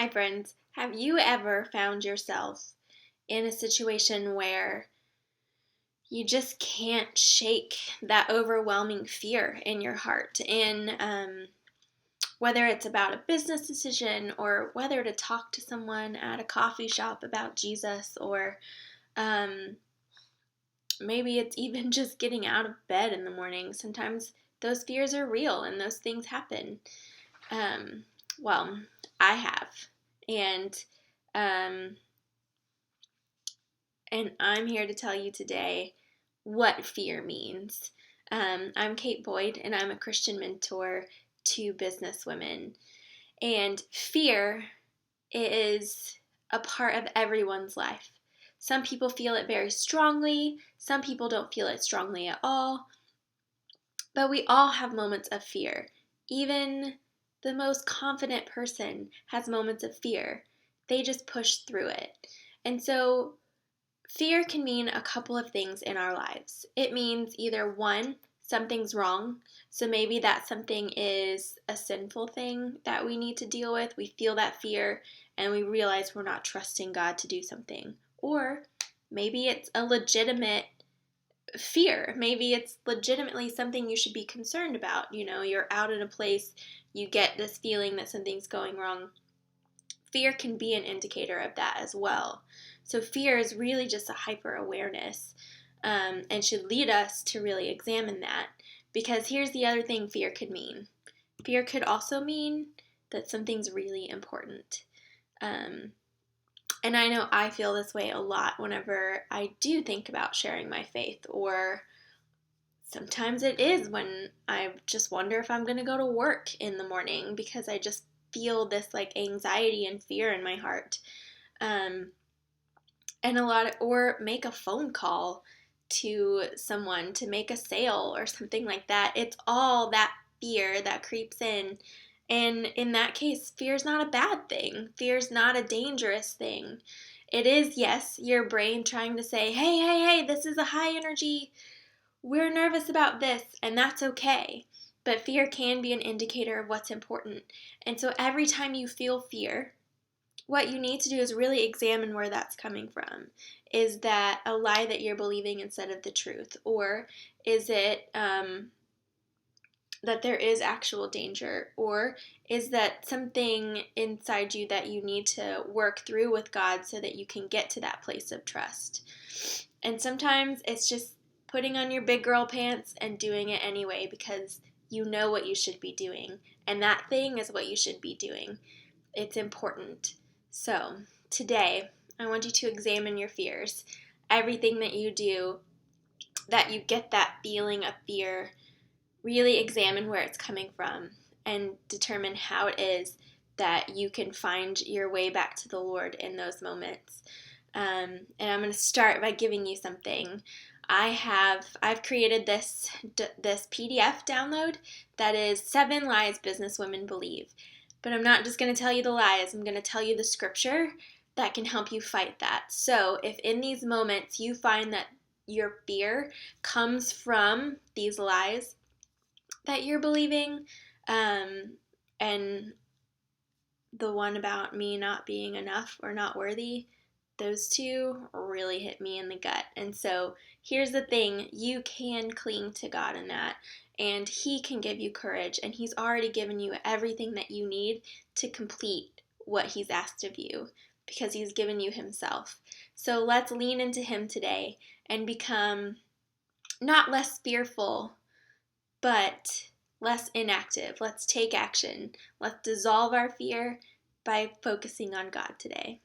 Hi, friends. Have you ever found yourself in a situation where you just can't shake that overwhelming fear in your heart? Whether it's about a business decision or whether to talk to someone at a coffee shop about Jesus, or um, maybe it's even just getting out of bed in the morning. Sometimes those fears are real and those things happen. Um, well, I have. And um, and I'm here to tell you today what fear means. I'm Kate Boyd, and I'm a Christian mentor to business women. And fear is a part of everyone's life. Some people feel it very strongly, some people don't feel it strongly at all, but we all have moments of fear. Even the most confident person has moments of fear. They just push through it. And so fear can mean a couple of things in our lives. It means either one, something's wrong. So maybe that something is a sinful thing that we need to deal with. We feel that fear and we realize we're not trusting God to do something. Or maybe it's a legitimate fear. Maybe it's legitimately something you should be concerned about. You're out in a place, you get this feeling that something's going wrong. Fear can be an indicator of that as well. So fear is really just a hyper awareness, and should lead us to really examine that. Because here's the other thing fear could mean. Fear could also mean that something's really important. And I know I feel this way a lot whenever I do think about sharing my faith, or sometimes it is when I just wonder if I'm going to go to work in the morning because I just feel this anxiety and fear in my heart. And or make a phone call to someone to make a sale or something like that. It's all that fear that creeps in. And in that case, fear's not a bad thing. Fear's not a dangerous thing. It is, yes, your brain trying to say, hey, this is a high energy, we're nervous about this, and that's okay. But fear can be an indicator of what's important. And so every time you feel fear, what you need to do is really examine where that's coming from. Is that a lie that you're believing instead of the truth? Or is it that there is actual danger? Or is that something inside you that you need to work through with God so that you can get to that place of trust? And sometimes it's just putting on your big girl pants and doing it anyway because you know what you should be doing. And that thing is what you should be doing. It's important. So, today, I want you to examine your fears. Everything that you do, that you get that feeling of fear, really examine where it's coming from and determine how it is that you can find your way back to the Lord in those moments. And I'm going to start by giving you something. I've created this PDF download that is 7 Lies Businesswomen Believe. But I'm not just going to tell you the lies. I'm going to tell you the scripture that can help you fight that. So if in these moments you find that your fear comes from these lies that you're believing, and the one about me not being enough or not worthy, those two really hit me in the gut. And so here's the thing, you can cling to God in that, and He can give you courage, and He's already given you everything that you need to complete what He's asked of you, because He's given you Himself. So let's lean into Him today and become not less fearful, but less inactive. Let's take action. Let's dissolve our fear by focusing on God today.